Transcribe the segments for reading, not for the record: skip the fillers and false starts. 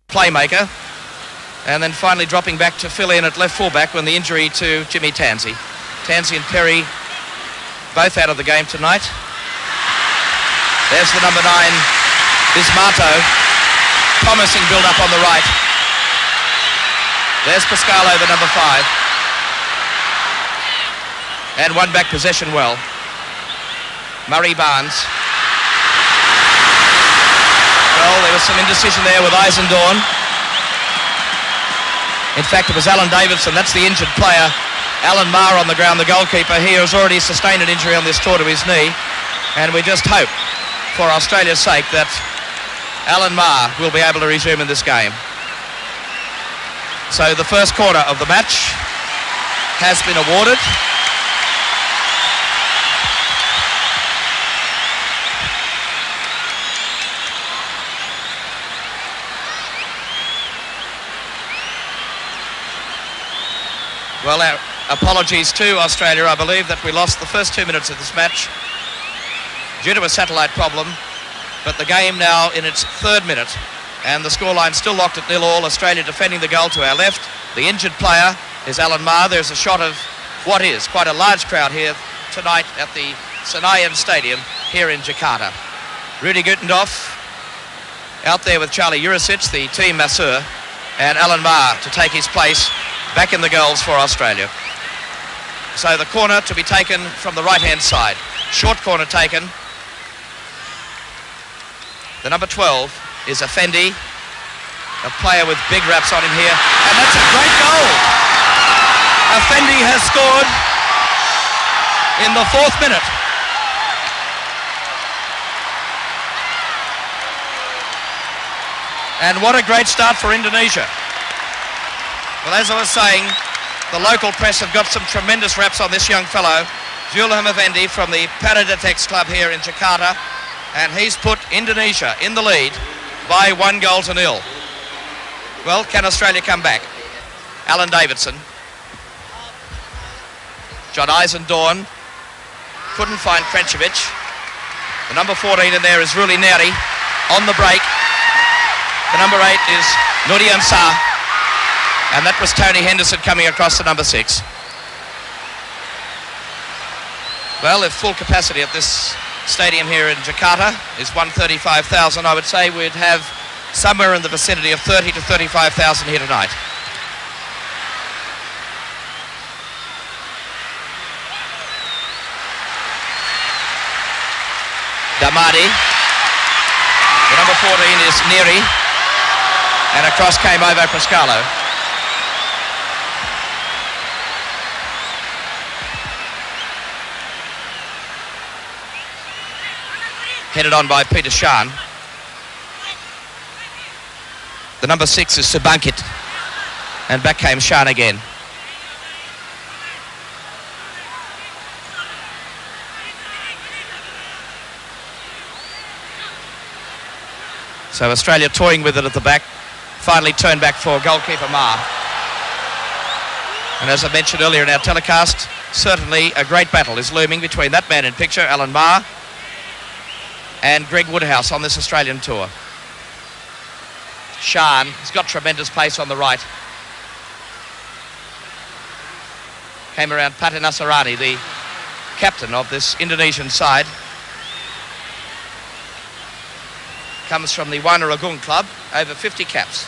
playmaker, and then finally dropping back to fill in at left fullback when the injury to Jimmy Tansey. Tansey and Perry both out of the game tonight. There's the number 9, Bismarto, promising build-up on the right. There's Pascalo, the number 5. And one back possession well. Murray Barnes. Well, there was some indecision there with Eisendorn. In fact, it was Alan Davidson, that's the injured player. Alan Maher on the ground, the goalkeeper. He has already sustained an injury on this tour to his knee. And we just hope, for Australia's sake, that Alan Maher will be able to resume in this game. So the first corner of the match has been awarded. Well, our apologies to Australia. I believe that we lost the first 2 minutes of this match due to a satellite problem, but the game now in its 3rd minute, and the scoreline still locked at 0-0. Australia defending the goal to our left. The injured player is Alan Maher. There's a shot of what is quite a large crowd here tonight at the Senayan Stadium here in Jakarta. Rudy Gutendorf out there with Charlie Jurisic, the team masseur, and Alan Maher to take his place back in the goals for Australia. So the corner to be taken from the right-hand side. Short corner taken. The number 12 is Effendi, a player with big raps on him here. And that's a great goal. Effendi has scored in the 4th minute. And what a great start for Indonesia. Well, as I was saying, the local press have got some tremendous raps on this young fellow, Zulham Effendi from the Paradetex club here in Jakarta, and he's put Indonesia in the lead by 1-0. Well, can Australia come back? Alan Davidson. John Eisendorn couldn't find Krencevic. The number 14 in there is Ruli Neri on the break. The number 8 is Nurian Sah. And that was Tony Henderson coming across the number 6. Well, if full capacity at this stadium here in Jakarta is 135,000, I would say we'd have somewhere in the vicinity of 30 to 35,000 here tonight. Damadi. The number 14 is Neri. And across came Ivo Pascalo. Headed on by Peter Shan. The number 6 is Subankit. And back came Shan again. So Australia toying with it at the back. Finally turned back for goalkeeper Maher. And as I mentioned earlier in our telecast, certainly a great battle is looming between that man in picture, Alan Maher, and Greg Woodhouse on this Australian tour. Shan has got tremendous pace on the right. Came around Pate Nasarani, the captain of this Indonesian side. Comes from the Wanaragung club, over 50 caps.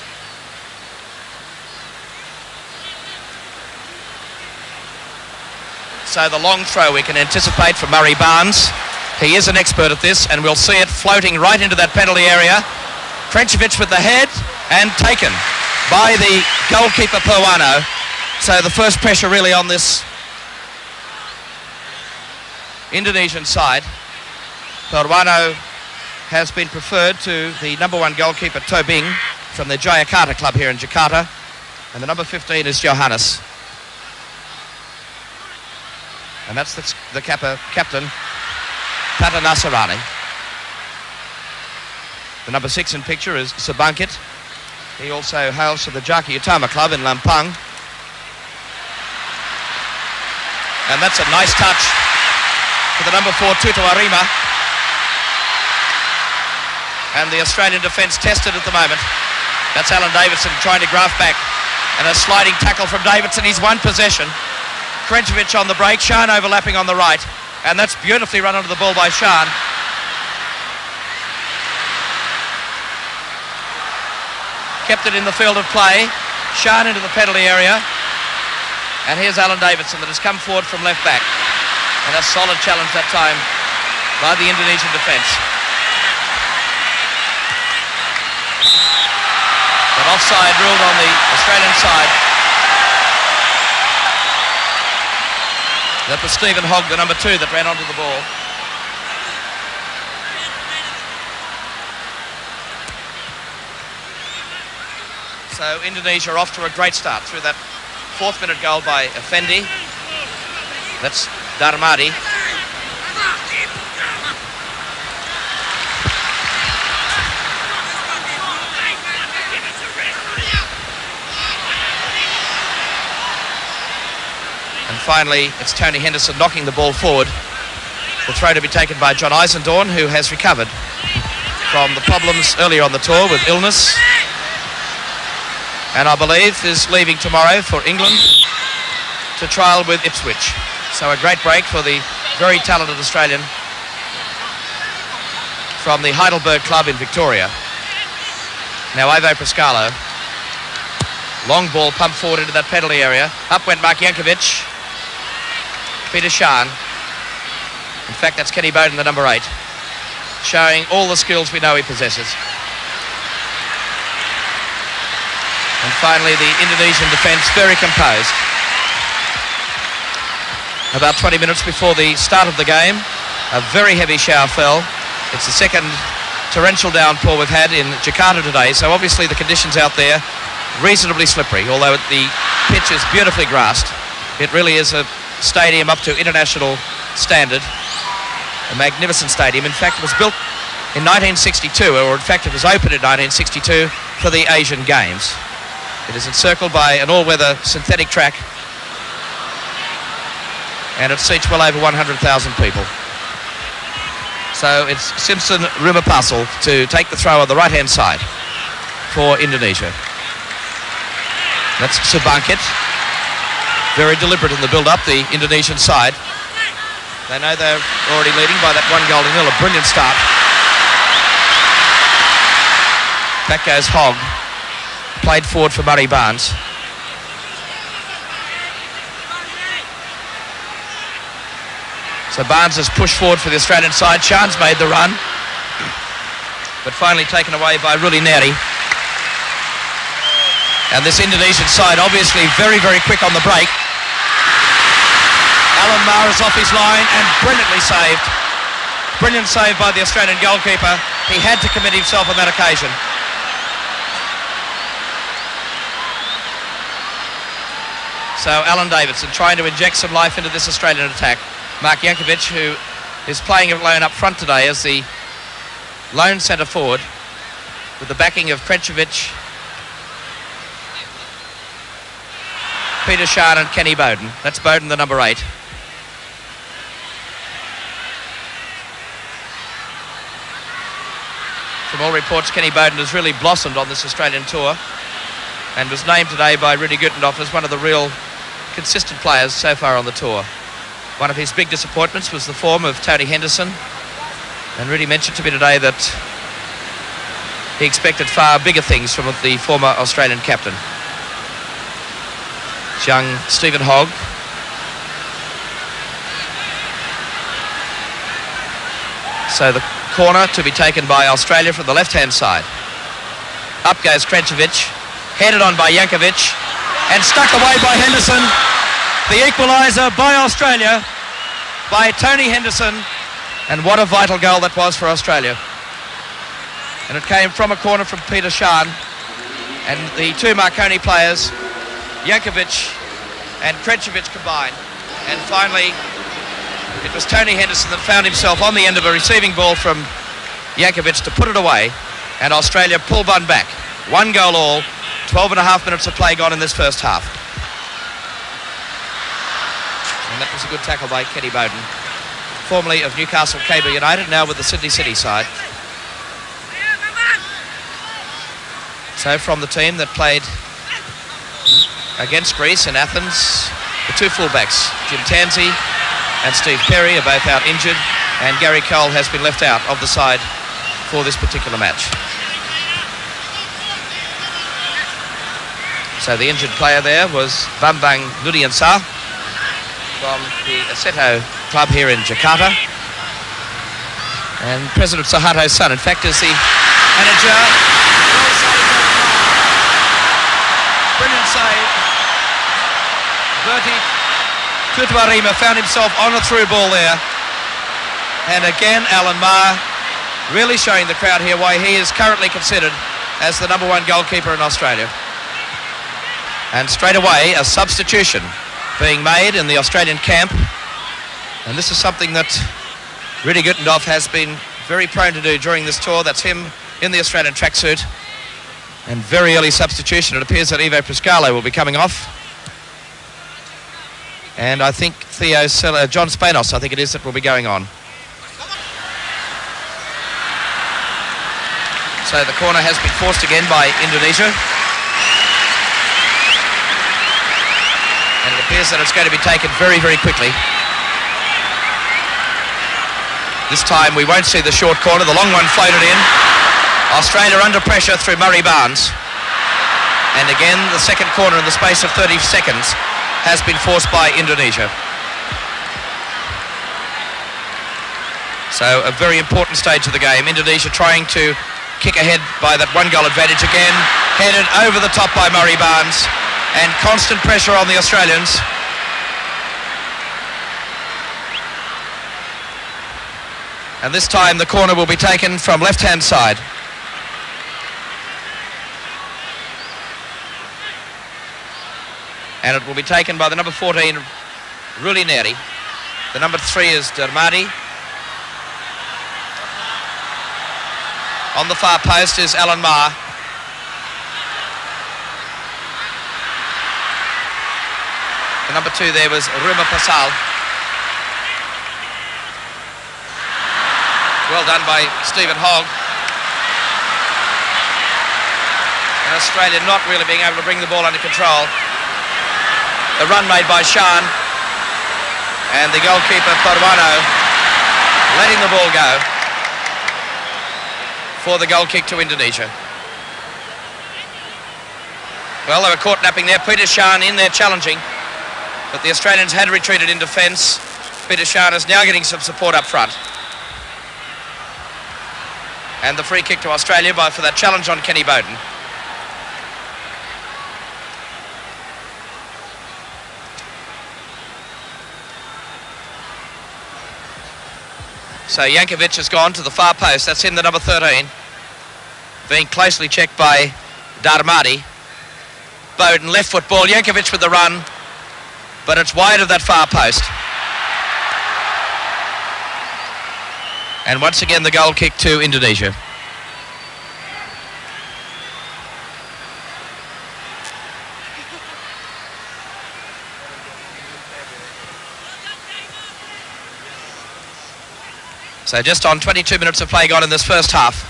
So the long throw we can anticipate from Murray Barnes. He is an expert at this, and we'll see it floating right into that penalty area. Krencevic with the head, and taken by the goalkeeper Perwano. So the first pressure really on this Indonesian side. Perwano has been preferred to the number 1 goalkeeper Tobing from the Jayakarta club here in Jakarta, and the number 15 is Johannes. And that's the captain, Pate Nasarani. The number 6 in picture is Subankit. He also hails from the Jaki Utama club in Lampang. And that's a nice touch for the number 4, Tutu Arima. And the Australian defence tested at the moment. That's Alan Davidson trying to graft back. And a sliding tackle from Davidson. He's won possession. Krenčević on the break. Shan overlapping on the right. And that's beautifully run onto the ball by Shan. Kept it in the field of play. Shan into the penalty area. And here's Alan Davidson that has come forward from left back. And a solid challenge that time by the Indonesian defence. But offside ruled on the Australian side. That was Stephen Hogg, the number 2, that ran onto the ball. So Indonesia are off to a great start through that 4th minute goal by Effendi. That's Darmadi. And finally, it's Tony Henderson knocking the ball forward. The throw to be taken by John Eisendorn, who has recovered from the problems earlier on the tour with illness. And I believe is leaving tomorrow for England to trial with Ipswich. So a great break for the very talented Australian from the Heidelberg club in Victoria. Now Ivo Pascalo. Long ball pumped forward into that penalty area. Up went Mark Jankovic. Peter Shan. In fact, that's Kenny Bowden, the number 8, showing all the skills we know he possesses. And finally, the Indonesian defence very composed. About 20 minutes before the start of the game, a very heavy shower fell. It's the second torrential downpour we've had in Jakarta today, so obviously the conditions out there reasonably slippery, although the pitch is beautifully grassed. It really is a stadium up to international standard, a magnificent stadium. In fact, it was built in 1962, or in fact it was opened in 1962 for the Asian Games. It is encircled by an all-weather synthetic track, and it seats well over 100,000 people. So it's Simpson Rumapasel to take the throw on the right-hand side for Indonesia. That's Subangkit. Very deliberate in the build-up, the Indonesian side. They know they're already leading by that 1-0. A brilliant start. Back goes Hogg. Played forward for Murray Barnes. So Barnes has pushed forward for the Australian side. Shan's made the run, but finally taken away by Ruli Neri. And this Indonesian side obviously very, very quick on the break. Alan Maher is off his line and brilliantly saved. Brilliant save by the Australian goalkeeper. He had to commit himself on that occasion. So Alan Davidson trying to inject some life into this Australian attack. Mark Jankovic, who is playing alone up front today as the lone centre forward, with the backing of Krenčević, Peter Shan and Kenny Bowden. That's Bowden, the number 8. From all reports, Kenny Bowden has really blossomed on this Australian tour and was named today by Rudy Gutendorf as one of the real consistent players so far on the tour. One of his big disappointments was the form of Tony Henderson, and Rudy mentioned to me today that he expected far bigger things from the former Australian captain. It's young Stephen Hogg. So the corner to be taken by Australia from the left-hand side. Up goes Krenčević, headed on by Jankovic, and stuck away by Henderson. The equaliser by Australia, by Tony Henderson, and what a vital goal that was for Australia. And it came from a corner from Peter Shan, and the two Marconi players, Jankovic and Krenčević, combined. And finally, it was Tony Henderson that found himself on the end of a receiving ball from Jankovic to put it away, and Australia pulled one back. 1 goal all, 12.5 minutes of play gone in this first half. And that was a good tackle by Kenny Bowden, formerly of Newcastle Cable United, now with the Sydney City side. So So from the team that played against Greece in Athens, the two fullbacks, Jim Tansey and Steve Perry, are both out injured, and Gary Cole has been left out of the side for this particular match. So the injured player there was Bambang Ludiansa from the Assetto club here in Jakarta. And President Suharto's son, in fact, is the manager. Brilliant save. Bertie Kutuarima found himself on a through ball there. And again, Alan Maher really showing the crowd here why he is currently considered as the number one goalkeeper in Australia. And straight away, a substitution being made in the Australian camp. And this is something that Rudy Gutendorf has been very prone to do during this tour. That's him in the Australian tracksuit. And very early substitution. It appears that Ivo Priscalo will be coming off. And I think John Spanos, I think it is, that will be going on. So the corner has been forced again by Indonesia. And it appears that it's going to be taken very, very quickly. This time we won't see the short corner. The long one floated in. Australia under pressure through Murray Barnes. And again, the second corner in the space of 30 seconds has been forced by Indonesia. So a very important stage of the game. Indonesia trying to kick ahead by that one goal advantage again. Headed over the top by Murray Barnes. And constant pressure on the Australians. And this time the corner will be taken from left-hand side. And it will be taken by the number 14, Rulineri. The number 3 is Dermadi. On the far post is Alan Maher. The number 2 there was Rumah Pasal. Well done by Stephen Hogg. And Australia not really being able to bring the ball under control. The run made by Shan. And the goalkeeper, Parwano, letting the ball go for the goal kick to Indonesia. Well, they were caught napping there. Peter Shan in there challenging. But the Australians had retreated in defence. Peter Shan is now getting some support up front. And the free kick to Australia for that challenge on Kenny Bowden. So Jankovic has gone to the far post. That's in the number 13. Being closely checked by Darmadi. Bowden, left foot ball. Jankovic with the run. But it's wide of that far post. And once again the goal kick to Indonesia. So just on 22 minutes of play gone in this first half.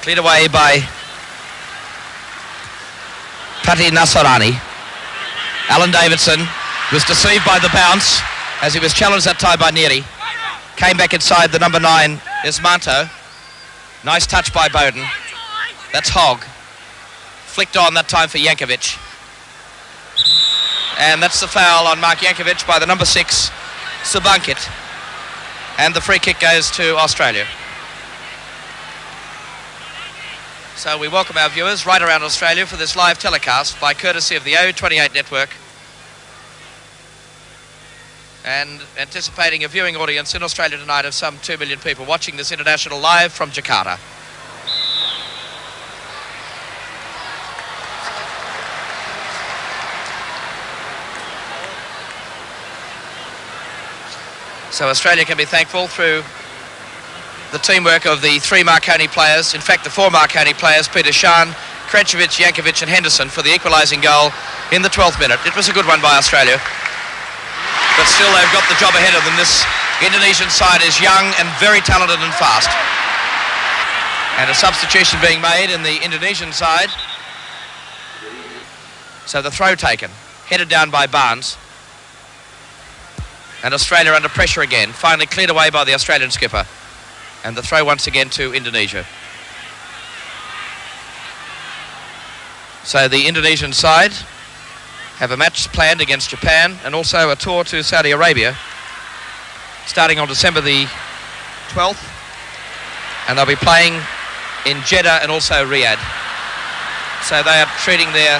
Cleared away by Pati Nasarani. Alan Davidson was deceived by the bounce as he was challenged that time by Neri. Came back inside the number 9 Ismanto. Nice touch by Bowden. That's Hogg. Flicked on that time for Jankovic. And that's the foul on Mark Jankovic by the number 6 Subankit. And the free kick goes to Australia. So we welcome our viewers right around Australia for this live telecast by courtesy of the O28 network. And anticipating a viewing audience in Australia tonight of some 2 million people watching this international live from Jakarta. So Australia can be thankful through the teamwork of the 3 Marconi players, in fact the 4 Marconi players, Peter Shan, Krenkovic, Jankovic and Henderson for the equalising goal in the 12th minute. It was a good one by Australia. But still they've got the job ahead of them. This Indonesian side is young and very talented and fast. And a substitution being made in the Indonesian side. So the throw taken, headed down by Barnes. And Australia under pressure again, finally cleared away by the Australian skipper. And the throw once again to Indonesia. So the Indonesian side have a match planned against Japan and also a tour to Saudi Arabia starting on December the 12th, and they'll be playing in Jeddah and also Riyadh. So they are treating their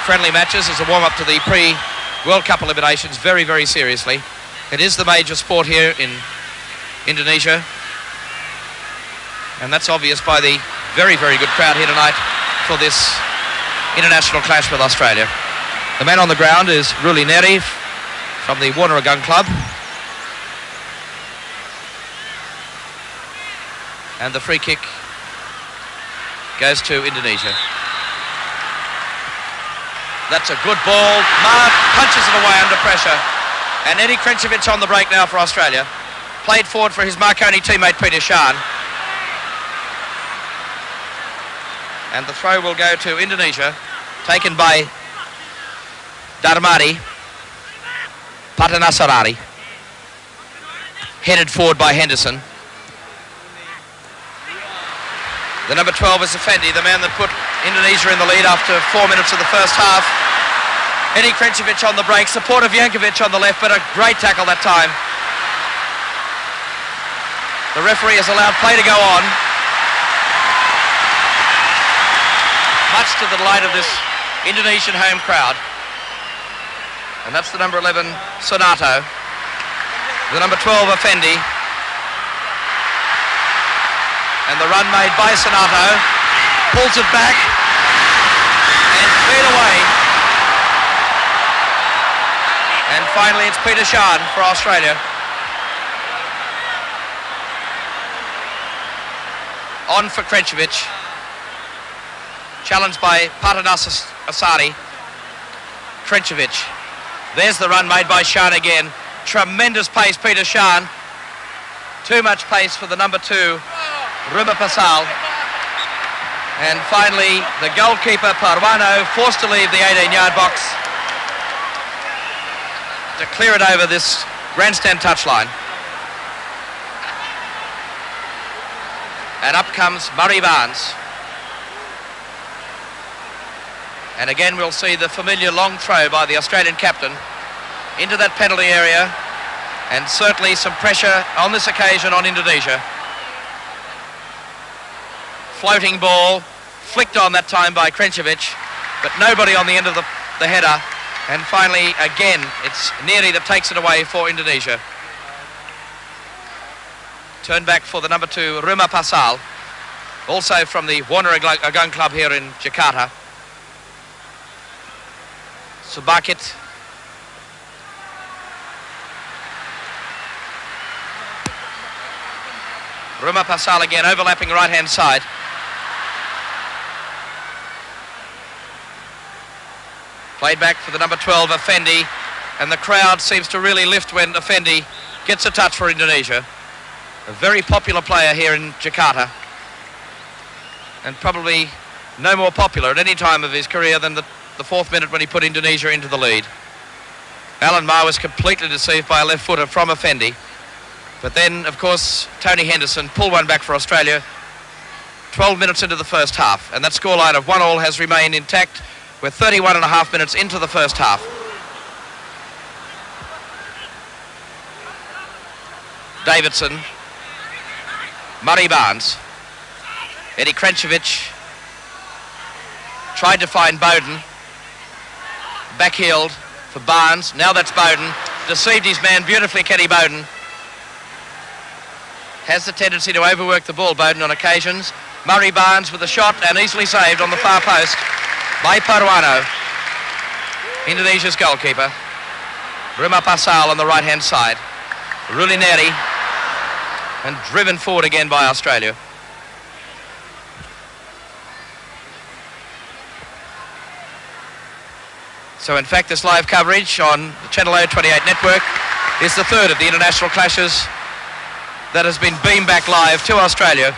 friendly matches as a warm-up to the pre-World Cup eliminations very, very seriously. It is the major sport here in Indonesia, and that's obvious by the very, very good crowd here tonight for this international clash with Australia. The man on the ground is Ruli Neri from the Warner Gun Club. And the free kick goes to Indonesia. That's a good ball. Mark punches it away under pressure. And Eddie Krenčević on the break now for Australia. Played forward for his Marconi teammate Peter Shan. And the throw will go to Indonesia, taken by Darmadi Patanasarari. Headed forward by Henderson. The number 12 is Effendi, the man that put Indonesia in the lead after 4 minutes of the first half. Eddie Krenčević on the break, support of Jankovic on the left, but a great tackle that time. The referee has allowed play to go on, much to the delight of this Indonesian home crowd. And that's the number 11, Sonato. The number 12, Effendi. And the run made by Sonato, pulls it back and cleared away. And finally it's Peter Shan for Australia. On for Krenčević. Challenged by Patanasarari. Krenčević. There's the run made by Shan again. Tremendous pace, Peter Shan. Too much pace for the number 2. Rumah Pasal. And finally, the goalkeeper, Parwano, forced to leave the 18-yard box to clear it over this grandstand touchline. And up comes Murray Barnes. And again, we'll see the familiar long throw by the Australian captain into that penalty area. And certainly some pressure on this occasion on Indonesia. Floating ball, flicked on that time by Krenčević, but nobody on the end of the header. And finally, again, it's Neri that takes it away for Indonesia. Turn back for the number 2, Rumah Pasal, also from the Warner Gun Club here in Jakarta. Subakit. Rumah Pasal again, overlapping right-hand side. Played back for the number 12, Effendi, and the crowd seems to really lift when Effendi gets a touch for Indonesia. A very popular player here in Jakarta, and probably no more popular at any time of his career than the 4th minute when he put Indonesia into the lead. Alan Maher was completely deceived by a left footer from Effendi, but then, of course, Tony Henderson pulled one back for Australia 12 minutes into the first half, and that scoreline of 1-1 has remained intact. We're 31 and a half minutes into the first half. Davidson, Murray Barnes, Eddie Krenčević tried to find Bowden, backheeled for Barnes, now that's Bowden, deceived his man beautifully, Kenny Bowden. Has the tendency to overwork the ball, Bowden, on occasions. Murray Barnes with a shot and easily saved on the far post by Parwano, Indonesia's goalkeeper. Rumah Pasal on the right-hand side. Ruli Neri, and driven forward again by Australia. So in fact, this live coverage on the Channel O28 network is the third of the international clashes that has been beamed back live to Australia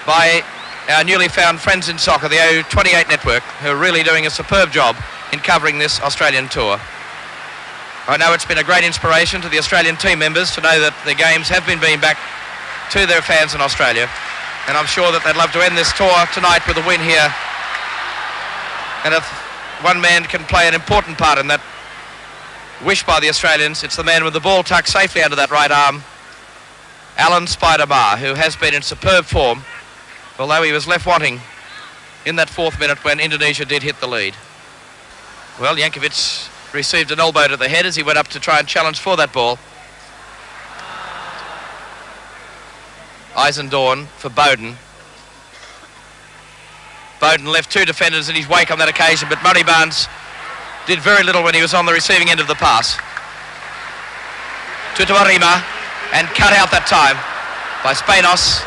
by our newly found friends in soccer, the O28 network, who are really doing a superb job in covering this Australian tour. I know it's been a great inspiration to the Australian team members to know that the games have been beamed back to their fans in Australia, and I'm sure that they'd love to end this tour tonight with a win here. And if one man can play an important part in that wish by the Australians, it's the man with the ball tucked safely under that right arm, Alan Spider Maher, who has been in superb form, although he was left wanting in that 4th minute when Indonesia did hit the lead. Well, Jankovic received an elbow to the head as he went up to try and challenge for that ball. Eisendorn for Bowden. Bowden left 2 defenders in his wake on that occasion, but Murray Barnes did very little when he was on the receiving end of the pass. Tutuarima, and cut out that time by Spanos.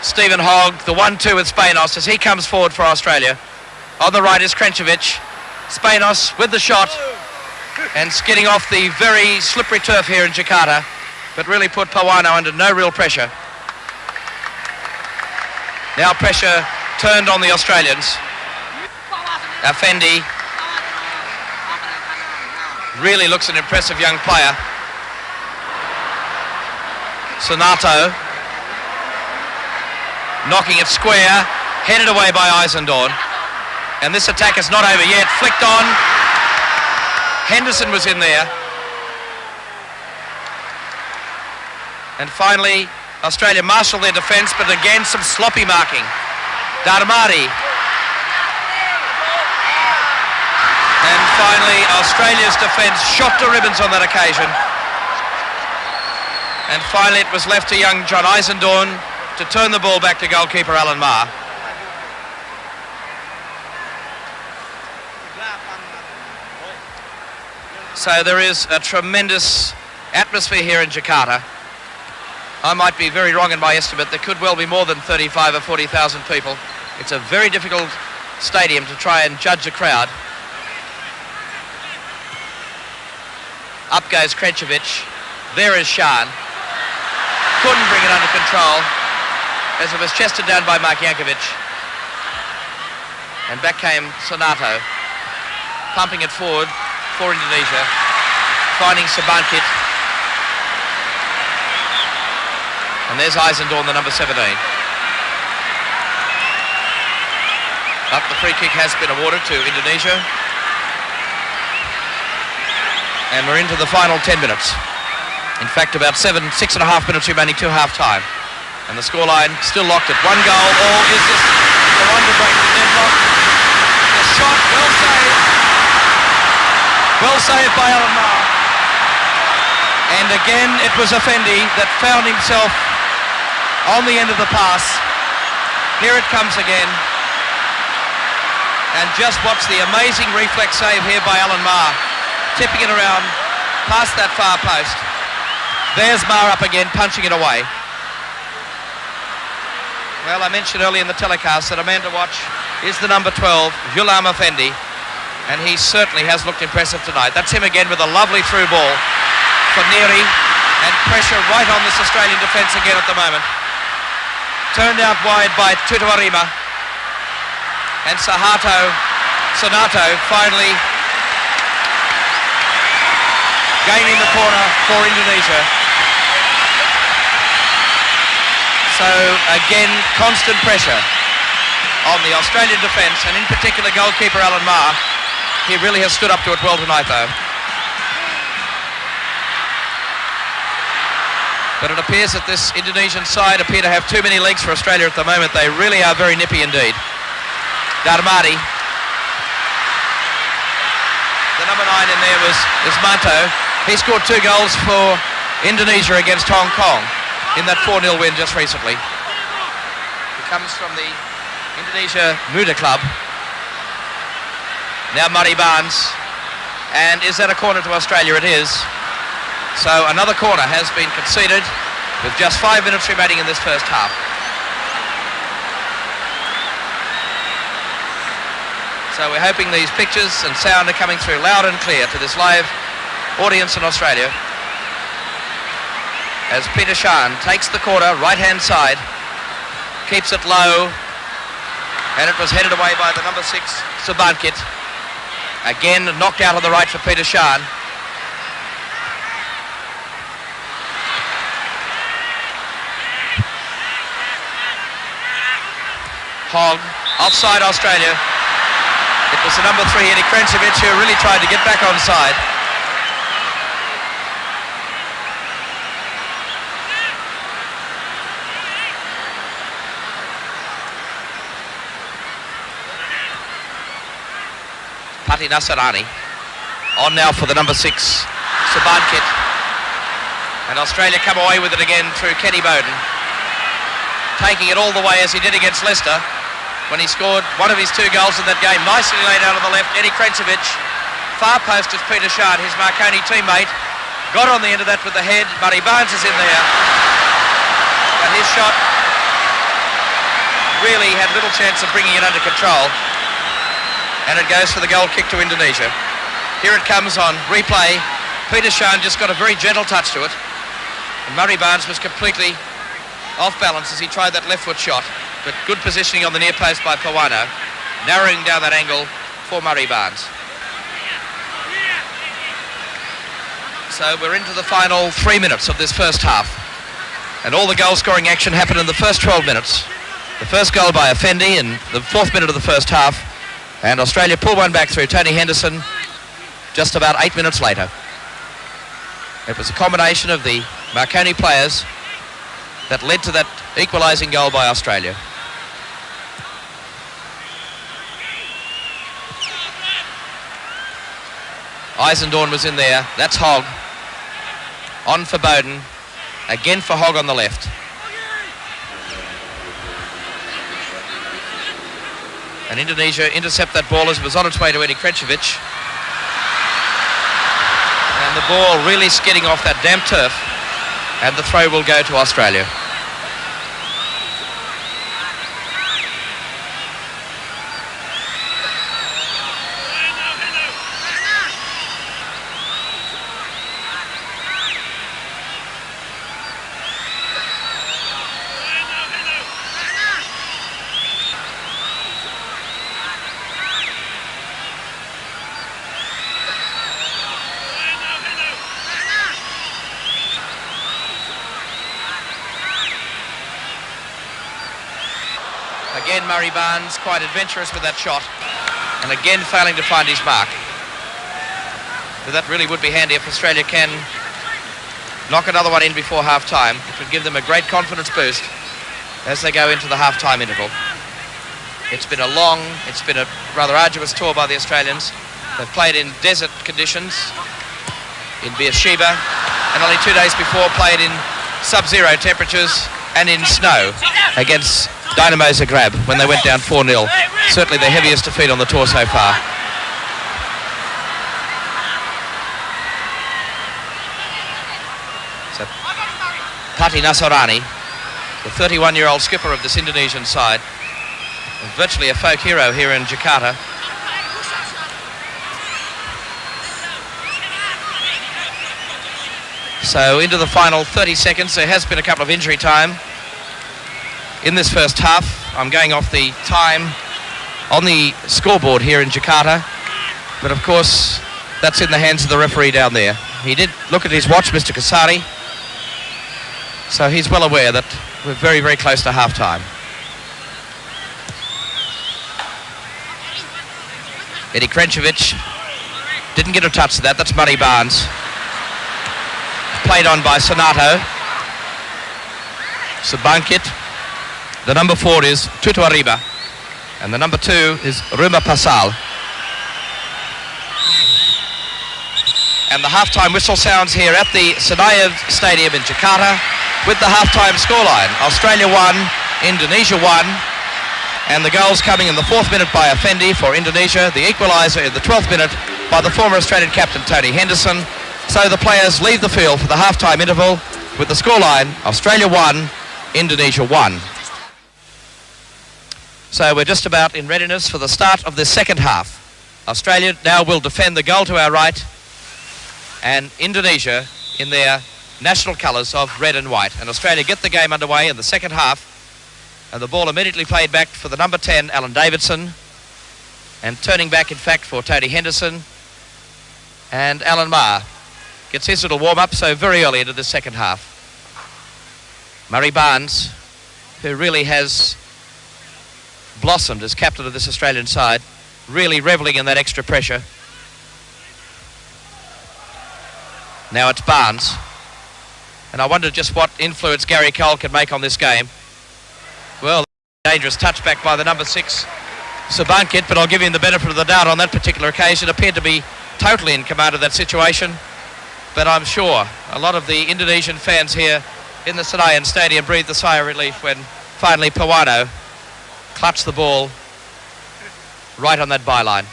Stephen Hogg, the 1-2 with Spanos as he comes forward for Australia. On the right is Krenkovic. Spanos with the shot and skidding off the very slippery turf here in Jakarta, but really put Pawano under no real pressure. Now pressure turned on the Australians. Effendi really looks an impressive young player. Sonato knocking it square, headed away by Eisendorn. And this attack is not over yet. Flicked on. Henderson was in there. And finally, Australia marshalled their defence, but again some sloppy marking. Darmari. And finally, Australia's defence shot to ribbons on that occasion. And finally, it was left to young John Eisendorn to turn the ball back to goalkeeper Alan Maher. So there is a tremendous atmosphere here in Jakarta. I might be very wrong in my estimate. There could well be more than 35 or 40,000 people. It's a very difficult stadium to try and judge a crowd. Up goes Krenkovic. There is Shan. Couldn't bring it under control as it was chested down by Mark Jankovic. And back came Sonato, pumping it forward for Indonesia, finding Sabankit. And there's Eisendorn, the number 17. But the free kick has been awarded to Indonesia. And we're into the final 10 minutes. In fact, about 6.5 minutes remaining till half-time. And the scoreline still locked at 1 goal. Or is this the one to break the deadlock? The shot, well saved. Well saved by Alan Maher. And again, it was Effendi that found himself on the end of the pass. Here it comes again. And just watch the amazing reflex save here by Alan Maher. Tipping it around past that far post. There's Maher up again, punching it away. Well, I mentioned earlier in the telecast that a man to watch is the number 12, Julam Effendi, and he certainly has looked impressive tonight. That's him again with a lovely through ball for Neri, and pressure right on this Australian defence again at the moment. Turned out wide by Tutuarima, and Sonato finally gaining the corner for Indonesia. So again, constant pressure on the Australian defence, and in particular goalkeeper Alan Maher. He really has stood up to it well tonight though. But it appears that this Indonesian side appear to have too many legs for Australia at the moment. They really are very nippy indeed. Darmari. The number 9 in there was Ismanto. He scored 2 goals for Indonesia against Hong Kong in that 4-0 win just recently. He comes from the Indonesia Muda Club. Now Murray Barnes. And is that a corner to Australia? It is. So another corner has been conceded with just 5 minutes remaining in this first half. So we're hoping these pictures and sound are coming through loud and clear to this live audience in Australia. As Peter Shan takes the corner, right-hand side, keeps it low, and it was headed away by the number 6, Sabankit. Again, knocked out on the right for Peter Shan. Hogg, offside Australia. It was the number 3, Eddie Krencevic, who really tried to get back onside. Pati Nasarani on now for the number 6, Sabankit. And Australia come away with it again through Kenny Bowden, taking it all the way as he did against Leicester when he scored one of his 2 goals in that game. Nicely laid out on the left, Eddie Krencevic. Far post is Peter Shard, his Marconi teammate. Got on the end of that with the head. Murray Barnes is in there. But his shot really had little chance of bringing it under control. And it goes for the goal kick to Indonesia. Here it comes on replay. Peter Shard just got a very gentle touch to it. And Murray Barnes was completely off balance as he tried that left foot shot. But good positioning on the near post by Pawano, narrowing down that angle for Murray Barnes. So we're into the final 3 minutes of this first half. And all the goal-scoring action happened in the first 12 minutes. The first goal by Effendi in the 4th minute of the first half. And Australia pulled one back through Tony Henderson just about 8 minutes later. It was a combination of the Marconi players that led to that equalising goal by Australia. Eisendorn was in there. That's Hogg. On for Bowden. Again for Hogg on the left. And Indonesia intercept that ball as it was on its way to Eddie Krencevic. And the ball really skidding off that damp turf. And the throw will go to Australia. Again, Murray Barnes quite adventurous with that shot, and again failing to find his mark. But that really would be handy if Australia can knock another one in before half-time. It would give them a great confidence boost as they go into the half-time interval. It's been a rather arduous tour by the Australians. They've played in desert conditions in Beersheba, and only 2 days before played in sub-zero temperatures and in snow against Dynamo Zagreb when they went down 4-0. Certainly the heaviest defeat on the tour so far. So Pati Nasarani, the 31-year-old skipper of this Indonesian side, and virtually a folk hero here in Jakarta. So into the final 30 seconds. There has been a couple of injury time in this first half. I'm going off the time on the scoreboard here in Jakarta, but of course that's in the hands of the referee down there. He did look at his watch, Mr. Kasari, so he's well aware that we're very, very close to half-time. Eddie Krencevic didn't get a touch to that. That's Murray Barnes. Played on by Sonato. Sabankit. The number 4 is Tutu Arriba, and the number 2 is Rumah Pasal. And the halftime whistle sounds here at the Senayan Stadium in Jakarta with the halftime scoreline. Australia 1, Indonesia 1, and the goals coming in the 4th minute by Effendi for Indonesia, the equaliser in the 12th minute by the former Australian captain Tony Henderson. So the players leave the field for the halftime interval with the scoreline Australia 1, Indonesia 1. So we're just about in readiness for the start of the second half. Australia now will defend the goal to our right, and Indonesia in their national colours of red and white. And Australia get the game underway in the second half And the ball immediately played back for the number 10, Alan Davidson. And turning back, in fact, for Tony Henderson. And Alan Maher gets his little warm-up, so very early into the second half. Murray Barnes, who really has blossomed as captain of this Australian side, really revelling in that extra pressure. Now it's Barnes. And I wonder just what influence Gary Cole can make on this game. Well, dangerous touchback by the number 6, Sabankit, but I'll give him the benefit of the doubt on that particular occasion. Appeared to be totally in command of that situation. But I'm sure a lot of the Indonesian fans here in the Senayan Stadium breathed a sigh of relief when finally Perwano clutched the ball right on that byline.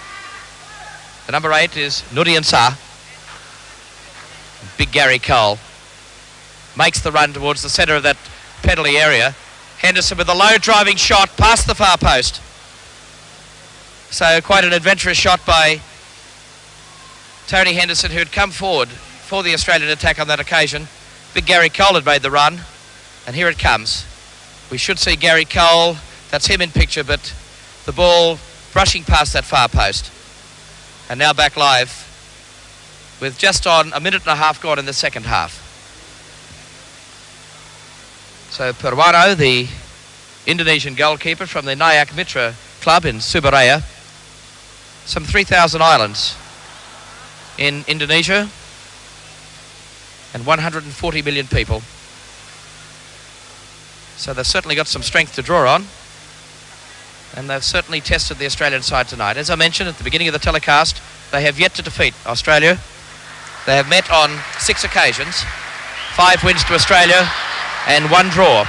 The number 8 is Nudian Sa. Big Gary Cole makes the run towards the centre of that penalty area. Henderson with a low driving shot past the far post. So quite an adventurous shot by Tony Henderson, who had come forward for the Australian attack on that occasion. Big Gary Cole had made the run, and here it comes. We should see Gary Cole, that's him in picture, but the ball brushing past that far post. And now back live with just on a minute and a half gone in the second half. So Perwano, the Indonesian goalkeeper from the Nayak Mitra club in Surabaya. Some 3,000 islands in Indonesia and 140 million people. So they've certainly got some strength to draw on, and they've certainly tested the Australian side tonight. As I mentioned at the beginning of the telecast, they have yet to defeat Australia. They have met on 6 occasions, 5 wins to Australia and 1 draw.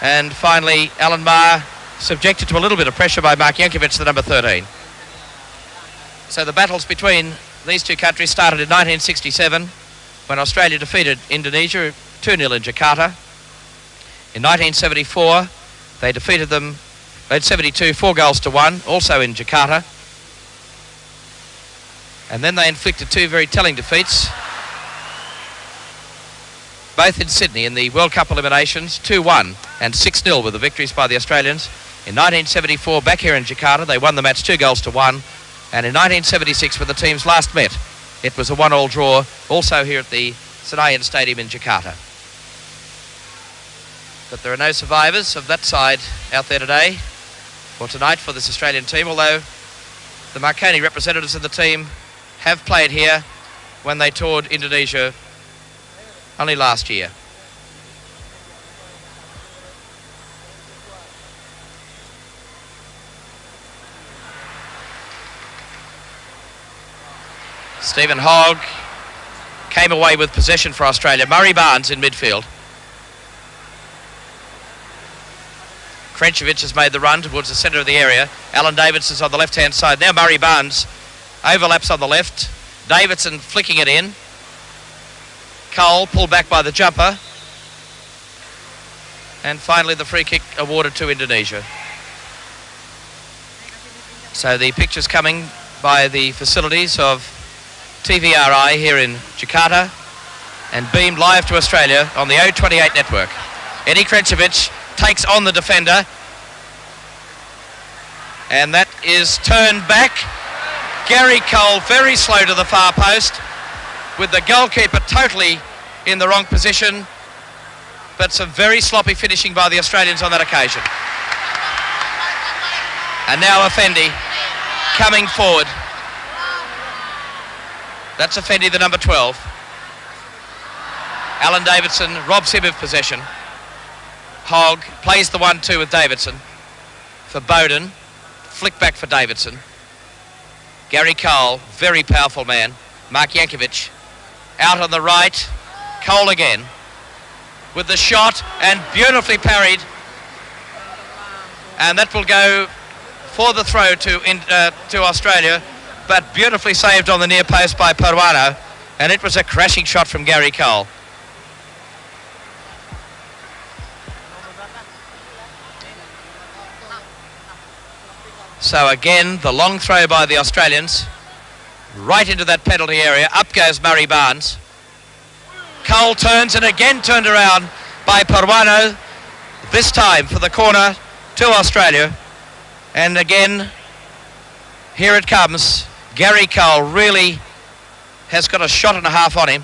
And finally, Alan Maher subjected to a little bit of pressure by Mark Jankovic, the number 13. So the battles between these two countries started in 1967 when Australia defeated Indonesia 2-0 in Jakarta. In 1974, they defeated them, in 72, 4-1, also in Jakarta. And then they inflicted 2 very telling defeats, both in Sydney in the World Cup eliminations. 2-1 and 6-0 were the victories by the Australians. In 1974, back here in Jakarta, they won the match 2-1. And in 1976, when the teams last met, it was a 1-1 draw, also here at the Senayan Stadium in Jakarta. But there are no survivors of that side out there today, or tonight, for this Australian team, although the Marconi representatives of the team have played here when they toured Indonesia only last year. Stephen Hogg came away with possession for Australia. Murray Barnes in midfield. Krenkovic has made the run towards the centre of the area. Alan Davidson's on the left-hand side. Now Murray Barnes overlaps on the left. Davidson flicking it in. Cole pulled back by the jumper. And finally the free kick awarded to Indonesia. So the pictures coming by the facilities of TVRI here in Jakarta and beamed live to Australia on the O28 network. Eddie Krenkovic takes on the defender, and that is turned back. Gary Cole very slow to the far post with the goalkeeper totally in the wrong position, but some very sloppy finishing by the Australians on that occasion. And now Effendi coming forward. That's Effendi, the number 12. Alan Davidson robs him of possession. Hogg plays the 1-2 with Davidson for Bowden. Flick back for Davidson. Gary Cole, very powerful man. Mark Jankovic out on the right. Cole again with the shot and beautifully parried. And that will go for the throw to Australia, but beautifully saved on the near post by Perwano, and it was a crashing shot from Gary Cole. So again, the long throw by the Australians, right into that penalty area. Up goes Murray Barnes. Cole turns and again turned around by Perwano. This time for the corner to Australia. And again, here it comes. Gary Cole really has got a shot and a half on him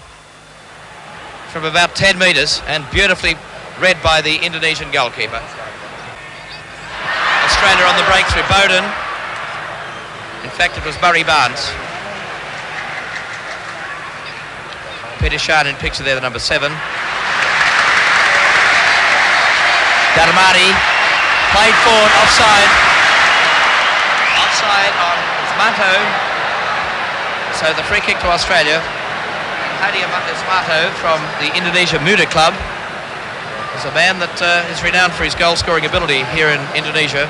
from about 10 metres, and beautifully read by the Indonesian goalkeeper. Australia on the break through Bowden. In fact, it was Murray Barnes. Peter Shan in picture there, the number 7. Darmari played forward, offside. Offside on Ismato. So the free kick to Australia. Hadi Ismato from the Indonesia Muda Club is a man that is renowned for his goal-scoring ability here in Indonesia.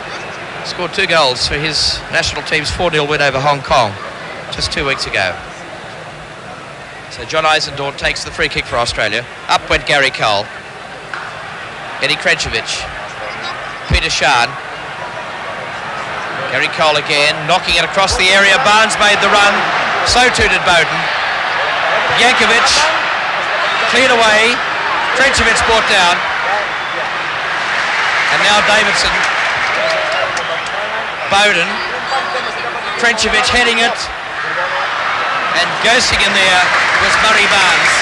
Scored 2 goals for his national team's 4-0 win over Hong Kong just 2 weeks ago. So John Eisendorf takes the free kick for Australia. Up went Gary Cole. Eddie Krenčević. Peter Shan. Gary Cole again, knocking it across the area. Barnes made the run. So too did Bowden. Jankovic cleared away. Krenčević brought down. And now Davidson. Bowden. Krenčević heading it. And ghosting in there was Murray Barnes.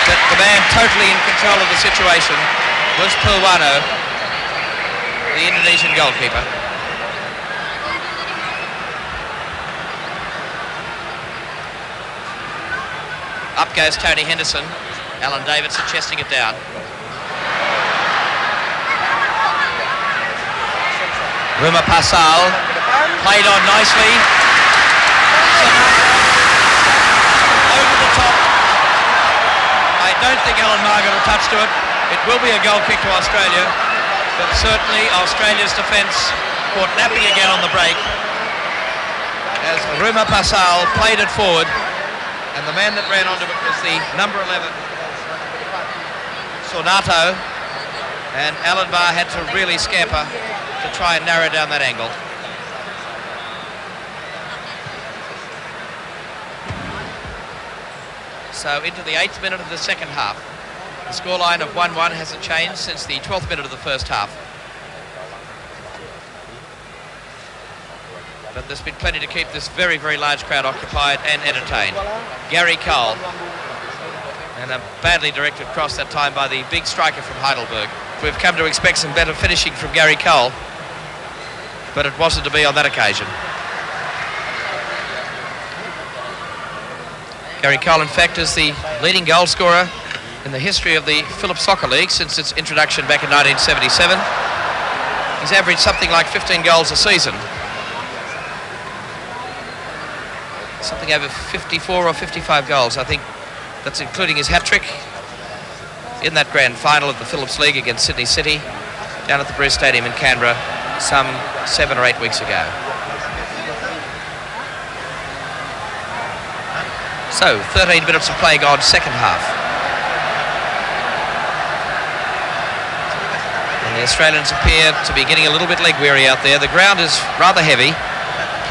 But the man totally in control of the situation was Purwano, the Indonesian goalkeeper. Up goes Tony Henderson. Alan Davidson chesting it down. Rumah Pasal played on nicely. Over the top. I don't think Alan Margaret will touch to it. It will be a goal kick to Australia, but certainly Australia's defence caught napping again on the break as Rumah Pasal played it forward, and the man that ran onto it was the number 11, Sornato, and Alan Barr had to really scamper to try and narrow down that angle. So into the 8th minute of the second half. The scoreline of 1-1 hasn't changed since the 12th minute of the first half. But there's been plenty to keep this very, very large crowd occupied and entertained. Gary Cole. And a badly directed cross that time by the big striker from Heidelberg. We've come to expect some better finishing from Gary Cole, but it wasn't to be on that occasion. Gary Cole, in fact, is the leading goal scorer in the history of the Phillips Soccer League since its introduction back in 1977. He's averaged something like 15 goals a season. Something over 54 or 55 goals, I think. That's including his hat-trick in that grand final of the Phillips League against Sydney City down at the Bruce Stadium in Canberra some 7 or 8 weeks ago. So, 13 minutes of play gone, second half. And the Australians appear to be getting a little bit leg weary out there. The ground is rather heavy.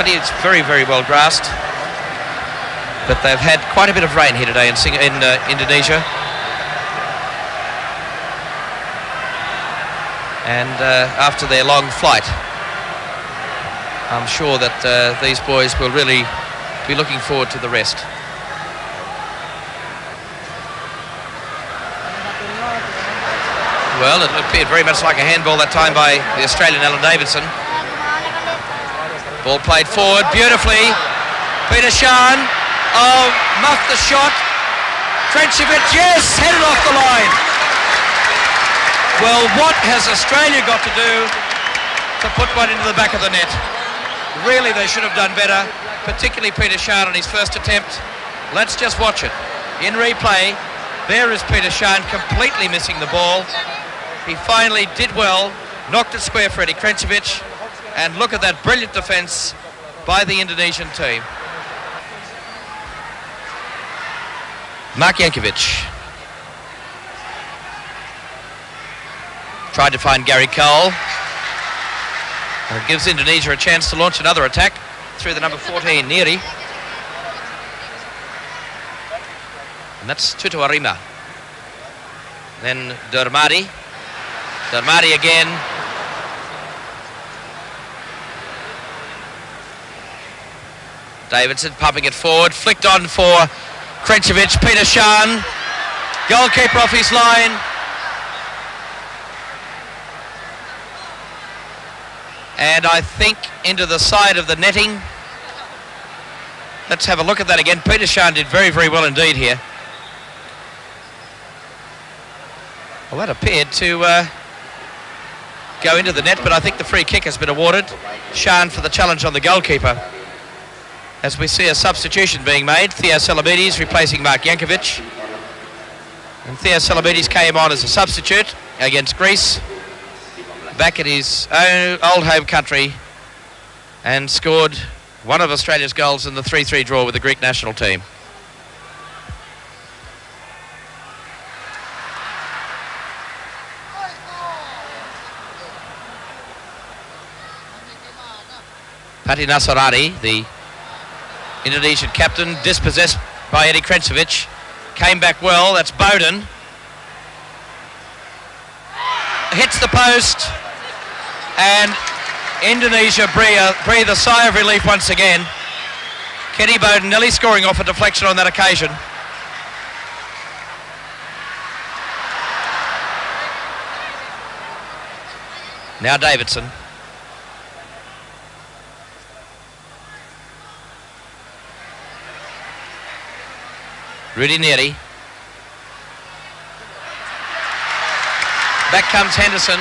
It's very, very well grassed. But they've had quite a bit of rain here today in Indonesia. And after their long flight, I'm sure that these boys will really be looking forward to the rest. Well, it appeared very much like a handball that time by the Australian Alan Davidson. Ball played forward beautifully. Peter Shan, muffed the shot. Krenčević, yes, headed off the line. Well, what has Australia got to do to put one into the back of the net? Really, they should have done better, particularly Peter Shan on his first attempt. Let's just watch it. In replay, there is Peter Shan completely missing the ball. He finally did well, knocked it square for Eddie Krenčević, and look at that brilliant defence by the Indonesian team. Mark Jankovic tried to find Gary Cole, and it gives Indonesia a chance to launch another attack through the number 14, Neri. And that's Tutuarima. Then Dermadi. Darmadi again. Davidson pumping it forward, flicked on for Krenčević. Peter Shan, goalkeeper off his line. And I think into the side of the netting. Let's have a look at that again. Peter Shan did very, very well indeed here. Well, that appeared to go into the net, but I think the free kick has been awarded. Shan for the challenge on the goalkeeper. As we see a substitution being made, Theo Salabides replacing Mark Jankovic. And Theo Salabides came on as a substitute against Greece, back at his own old home country, and scored one of Australia's goals in the 3-3 draw with the Greek national team. Pati Nasarani, the Indonesian captain, dispossessed by Eddie Krenčević, came back well. That's Bowden. Hits the post, and Indonesia breathe a sigh of relief once again. Kenny Bowden nearly scoring off a deflection on that occasion. Now Davidson. Rudy Neri. Back comes Henderson.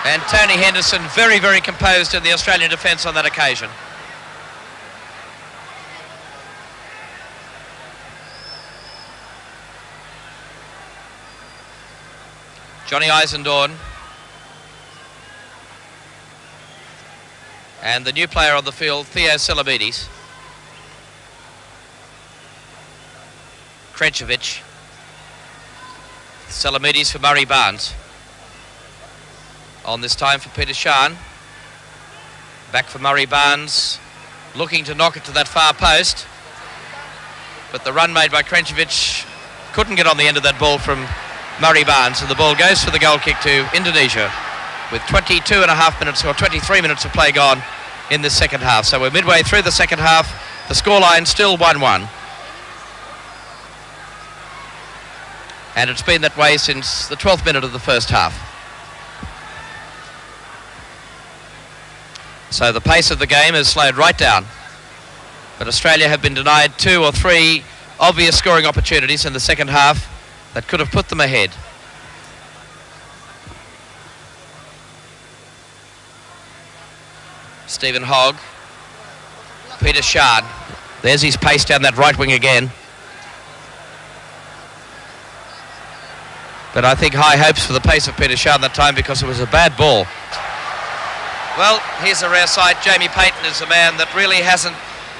And Tony Henderson very, very composed in the Australian defence on that occasion. Johnny Eisendorn. And the new player on the field, Theo Salabides. Krenčević. Salabides for Murray Barnes. On this time for Peter Shan. Back for Murray Barnes, looking to knock it to that far post. But the run made by Krenčević couldn't get on the end of that ball from Murray Barnes, and the ball goes for the goal kick to Indonesia with 22 and a half minutes or 23 minutes of play gone in the second half. So we're midway through the second half. The scoreline still 1-1. And it's been that way since the 12th minute of the first half. So the pace of the game has slowed right down. But Australia have been denied 2 or 3 obvious scoring opportunities in the second half that could have put them ahead. Stephen Hogg. Peter Shan. There's his pace down that right wing again. But I think high hopes for the pace of Peter Shan that time because it was a bad ball. Well, here's a rare sight. Jamie Payton is a man that really hasn't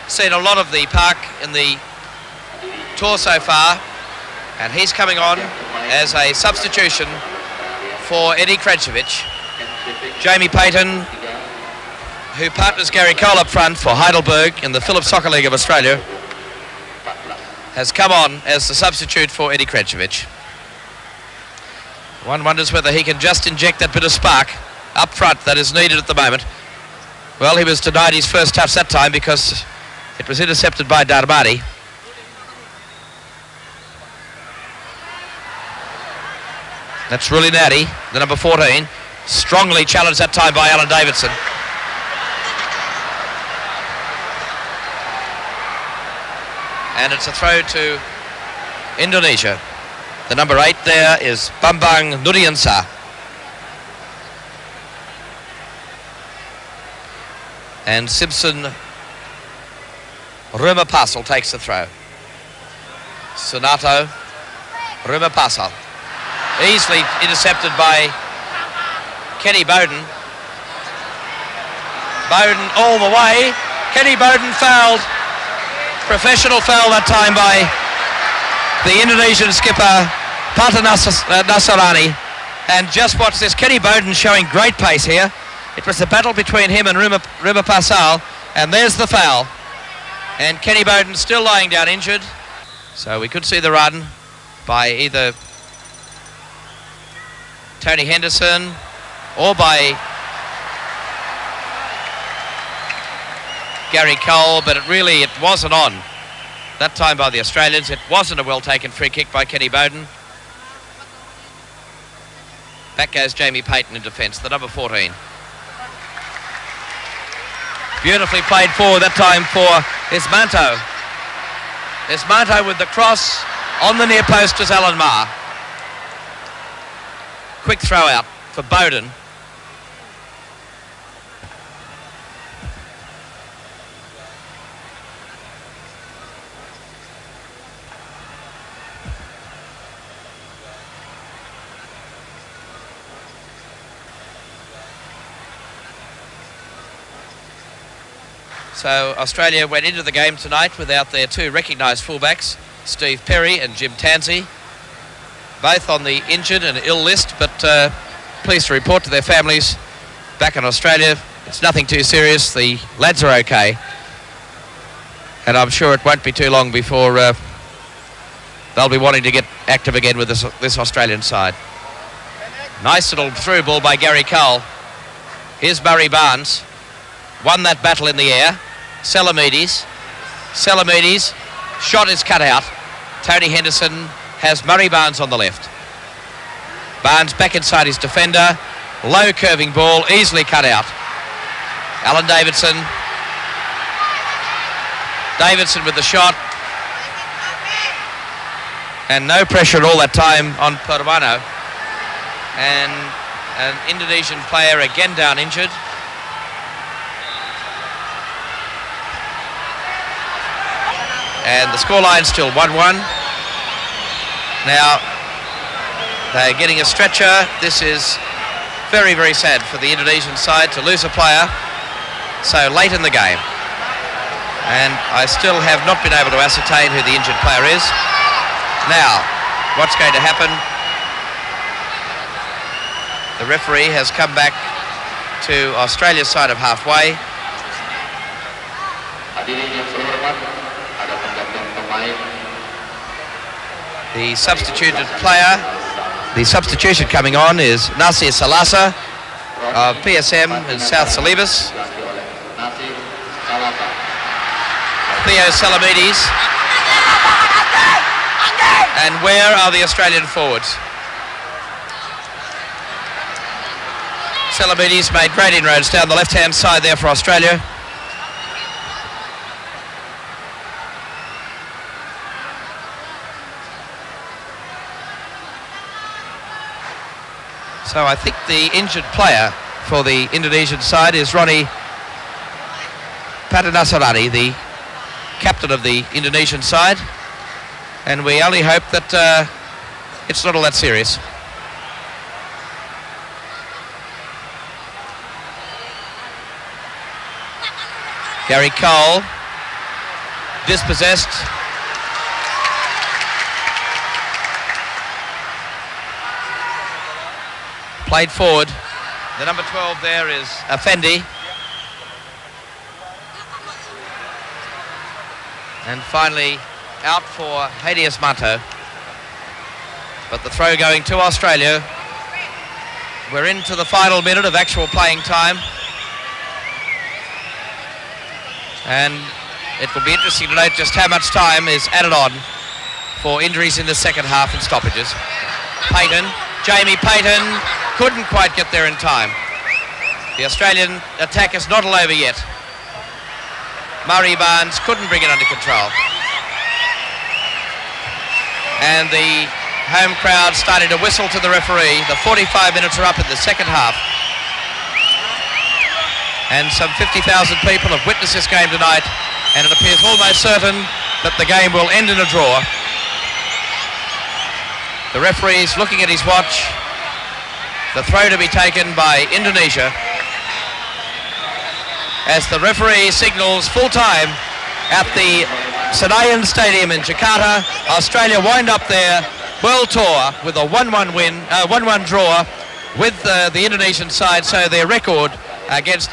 seen a lot of the park in the tour so far, and he's coming on as a substitution for Eddie Krenčević. Jamie Payton, who partners Gary Cole up front for Heidelberg in the Phillips Soccer League of Australia, has come on as the substitute for Eddie Krenčević. One wonders whether he can just inject that bit of spark up front that is needed at the moment. Well, he was denied his first touch that time because it was intercepted by Darmadi. That's Ruli Natty, the number 14. Strongly challenged that time by Alan Davidson. And it's a throw to Indonesia. The number 8 there is Bambang Nuriansa. And Simpson Rumah takes the throw. Sonato Rumah easily intercepted by Kenny Bowden. Bowden all the way. Kenny Bowden fouled. Professional foul that time by the Indonesian skipper Pata Nasarani. And just watch this, Kenny Bowden showing great pace here. It was a battle between him and Rumah, and there's the foul. And Kenny Bowden still lying down injured. So we could see the run by either Tony Henderson or by Gary Cole, but it wasn't on that time by the Australians. It wasn't a well-taken free kick by Kenny Bowden. Back goes Jamie Payton in defence, the number 14. Beautifully played forward that time for Ismanto. Ismanto with the cross on the near post as Alan Maher. Quick throw out for Bowden. So Australia went into the game tonight without their two recognised fullbacks, Steve Perry and Jim Tansey, both on the injured and ill list, but pleased to report to their families back in Australia it's nothing too serious. The lads are okay, and I'm sure it won't be too long before they'll be wanting to get active again with this Australian side. Nice little through ball by Gary Cole. Here's Murray Barnes, won that battle in the air. Salamides, shot is cut out. Tony Henderson has Murray Barnes on the left. Barnes back inside his defender, low curving ball, easily cut out. Alan Davidson with the shot, and no pressure at all that time on Purwano, and an Indonesian player again down injured. And the scoreline still 1-1. Now they're getting a stretcher. This is very, very sad for the Indonesian side to lose a player so late in the game. And I still have not been able to ascertain who the injured player is. Now, what's going to happen? The referee has come back to Australia's side of halfway. The substituted player, the substitution coming on is Nasir Salasa of PSM in South Celebes. Theo Salamides. And where are the Australian forwards? Salamides made great inroads down the left-hand side there for Australia. So I think the injured player for the Indonesian side is Ronnie Patanasarani, the captain of the Indonesian side. And we only hope that it's not all that serious. Gary Cole, dispossessed. Played forward. The number 12 there is Effendi. And finally out for Hades Mato. But the throw going to Australia. We're into the final minute of actual playing time. And it will be interesting to note just how much time is added on for injuries in the second half and stoppages. Payton, Jamie Payton, couldn't quite get there in time. The Australian attack is not all over yet. Murray Barnes couldn't bring it under control. And the home crowd started to whistle to the referee. The 45 minutes are up in the second half. And some 50,000 people have witnessed this game tonight, and it appears almost certain that the game will end in a draw. The referee's looking at his watch. The throw to be taken by Indonesia as the referee signals full time at the Senayan Stadium in Jakarta. Australia wind up their world tour with a 1-1 win, 1-1 draw with the Indonesian side, so their record against